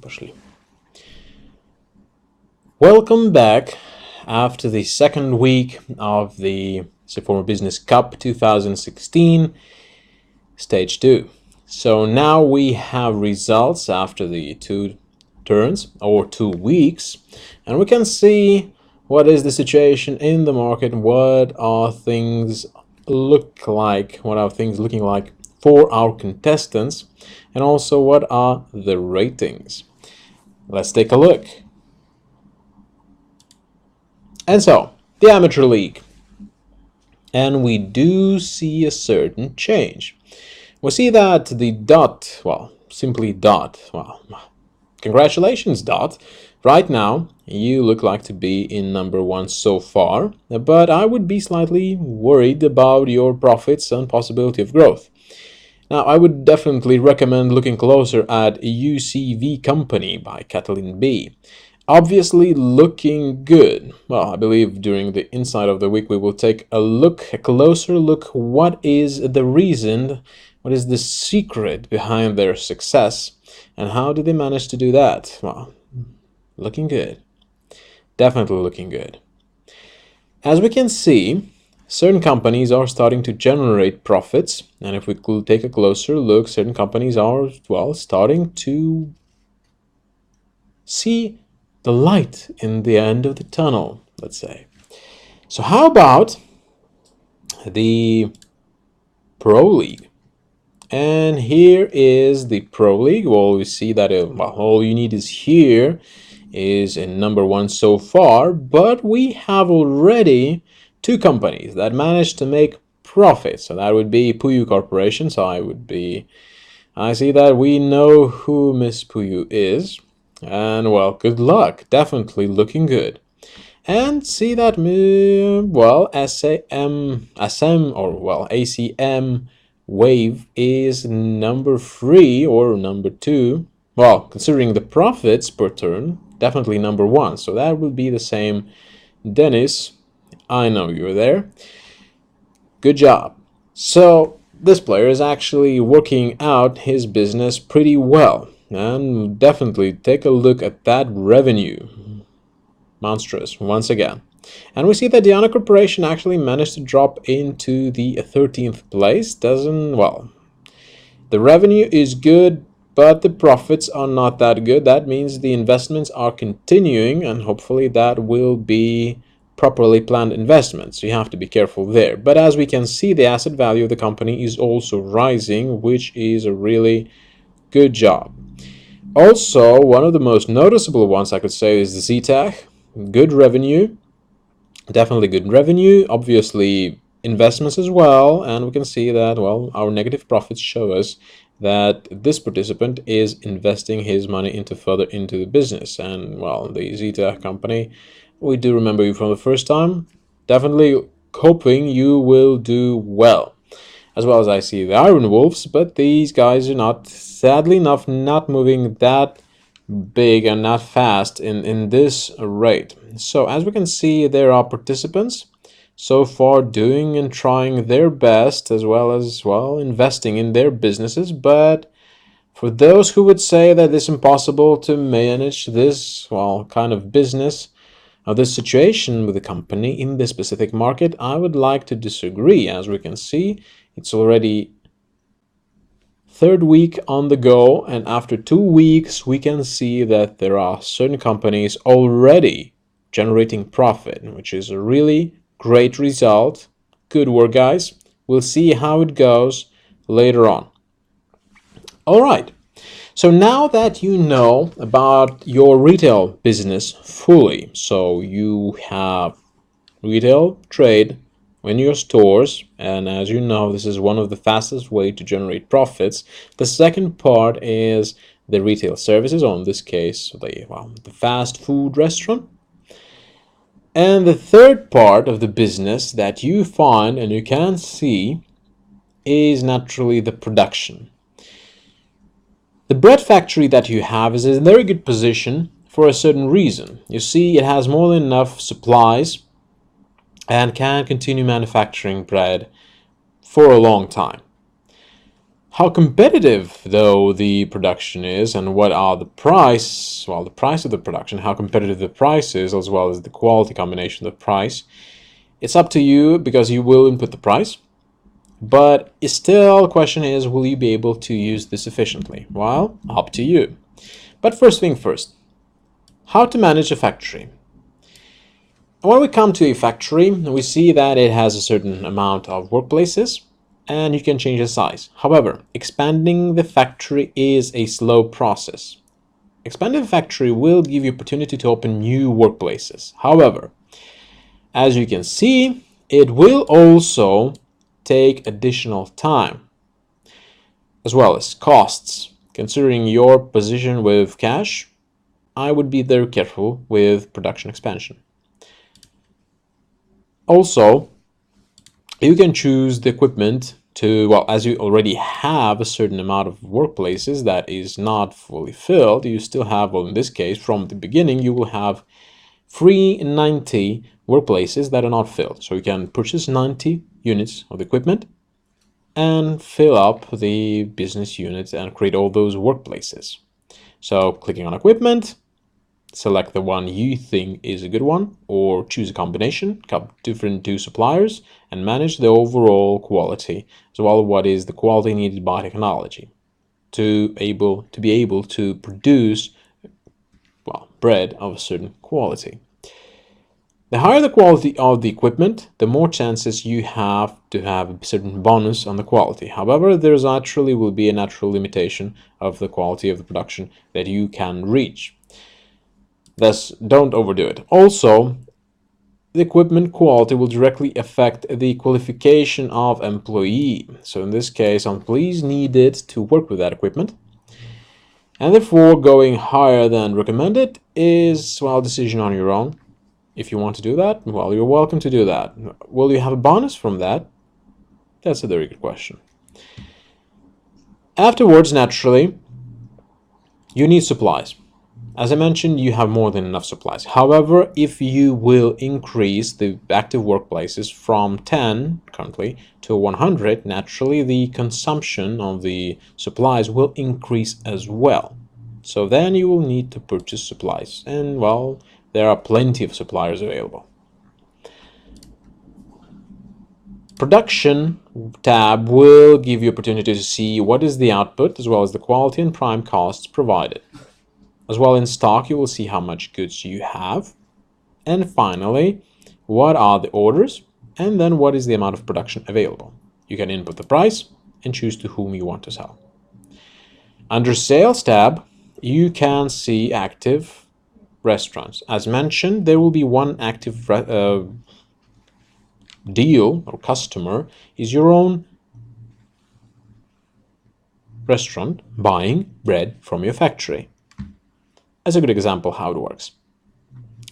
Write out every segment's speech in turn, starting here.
Пошли. Welcome back after the second week of the Simformer Business Cup 2016 Stage 2. So now we have results after the 2 turns or 2 weeks, and we can see what is the situation in the market, what are things looking like for our contestants, and also what are the ratings. Let's take a look. And so, the Amateur League. And we do see a certain change. We see that the Dot, well, simply Dot, well, congratulations Dot. Right now, you look like to be in number 1 so far, but I would be slightly worried about your profits and possibility of growth. Now, I would definitely recommend looking closer at UCV Company by Kathleen B. Obviously looking good. Well, I believe during the inside of the week we will take a closer look, what is the reason, what is the secret behind their success, and how did they manage to do that? Well, looking good. Definitely looking good. As we can see, certain companies are starting to generate profits, and if we could take a closer look, certain companies are, well, starting to see the light in the end of the tunnel, let's say. So how about the Pro League? And here is the Pro League. Well, we see that all you need is here is in number 1 so far, but we have already 2 companies that managed to make profits. So that would be Puyu Corporation. So I see that we know who Miss Puyu is. And well, good luck. Definitely looking good. And see that, well, ACM Wave is number 3 or number 2. Well, considering the profits per turn, definitely number 1. So that will be the same. Dennis, I know you're there. Good job. So this player is actually working out his business pretty well. And definitely take a look at that revenue. Monstrous, once again. And we see that Diana Corporation actually managed to drop into the 13th place. The revenue is good, but the profits are not that good. That means the investments are continuing, and hopefully that will be properly planned investments. So you have to be careful there. But as we can see, the asset value of the company is also rising, which is a really good job. Also, one of the most noticeable ones I could say is the ZTech. Good revenue, definitely good revenue, obviously investments as well, and we can see that, well, our negative profits show us that this participant is investing his money further into the business. And well, the ZTech company, we do remember you from the first time, definitely hoping you will do well. As well as I see the Iron Wolves, but these guys are not, sadly enough, not moving that big and not fast in this rate. So as we can see, there are participants so far doing and trying their best, as well as, well, investing in their businesses. But for those who would say that it's impossible to manage this, well, kind of business, or this situation with the company in this specific market, I would like to disagree. As we can see, it's already 3rd week on the go, and after 2 weeks we can see that there are certain companies already generating profit, which is a really great result. Good work, guys. We'll see how it goes later on. All right. So now that you know about your retail business fully, so you have retail trade in your stores, and as you know, this is one of the fastest way to generate profits. The second part is the retail services, or in this case, the fast food restaurant. And the third part of the business that you find and you can see is naturally the production. The bread factory that you have is in a very good position for a certain reason. You see, it has more than enough supplies and can continue manufacturing bread for a long time. How competitive, though, the production is, and what are the price, well, the price of the production, how competitive the price is, as well as the quality combination of the price, it's up to you because you will input the price. But still, the question is, will you be able to use this efficiently? Well, up to you. But first thing first, how to manage a factory. When we come to a factory, we see that it has a certain amount of workplaces, and you can change the size. However, expanding the factory is a slow process. Expanding the factory will give you opportunity to open new workplaces. However, as you can see, it will also take additional time, as well as costs. Considering your position with cash, I would be very careful with production expansion. Also, you can choose the equipment to, well, as you already have a certain amount of workplaces that is not fully filled, you still have, well, in this case, from the beginning, you will have 390 workplaces that are not filled. So you can purchase 90 units of the equipment and fill up the business units and create all those workplaces. So clicking on equipment, select the one you think is a good one, or choose a combination, different two suppliers, and manage the overall quality, as well as what is the quality needed by technology to be able to produce, well, bread of a certain quality. The higher the quality of the equipment, the more chances you have to have a certain bonus on the quality. However, there's actually will be a natural limitation of the quality of the production that you can reach. Thus, don't overdo it. Also, the equipment quality will directly affect the qualification of employee. So in this case, employees needed to work with that equipment. And therefore, going higher than recommended is, well, a decision on your own. If you want to do that, well, you're welcome to do that. Will you have a bonus from that? That's a very good question. Afterwards, naturally, you need supplies. As I mentioned, you have more than enough supplies. However, if you will increase the active workplaces from 10 currently to 100, naturally the consumption of the supplies will increase as well. So then you will need to purchase supplies. And, well, there are plenty of suppliers available. Production tab will give you opportunity to see what is the output, as well as the quality and prime costs provided. As well, in stock, you will see how much goods you have. And finally, what are the orders? And then what is the amount of production available? You can input the price and choose to whom you want to sell. Under Sales tab, you can see active restaurants. As mentioned, there will be one active deal or customer is your own restaurant buying bread from your factory. As a good example how it works.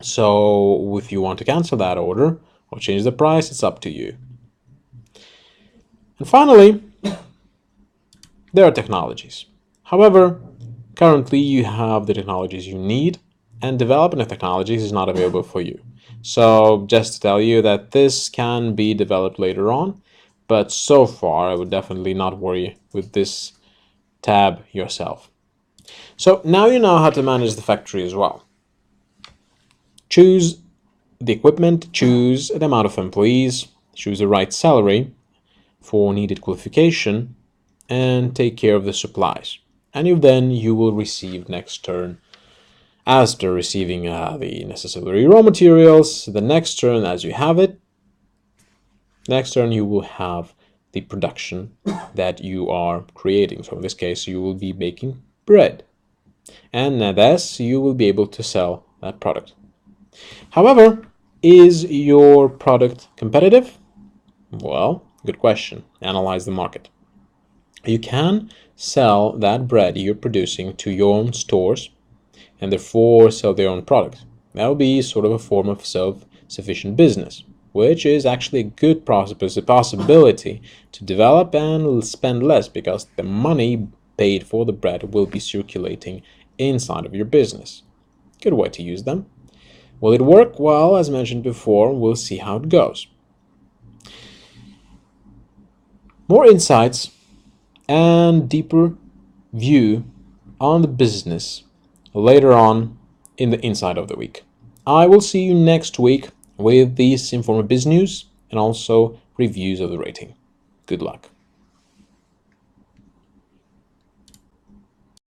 So if you want to cancel that order or change the price, it's up to you. And finally, there are technologies. However, currently you have the technologies you need, and developing the technologies is not available for you. So just to tell you that this can be developed later on, but so far I would definitely not worry with this tab yourself. So now you know how to manage the factory as well. Choose the equipment, choose the amount of employees, choose the right salary for needed qualification, and take care of the supplies. And you will receive next turn, after receiving the necessary raw materials, the next turn, as you have it, next turn you will have the production that you are creating. So in this case, you will be baking bread. And thus you will be able to sell that product. However, is your product competitive? Well, good question. Analyze the market. You can sell that bread you're producing to your own stores and therefore sell their own product. That will be sort of a form of self-sufficient business, which is actually a good possibility to develop and spend less because the money paid for the bread will be circulating inside of your business. Good way to use them. Will it work? Well, as mentioned before, we'll see how it goes. More insights and deeper view on the business later on in the inside of the week. I will see you next week with the Simformer Biz News and also reviews of the rating. Good luck.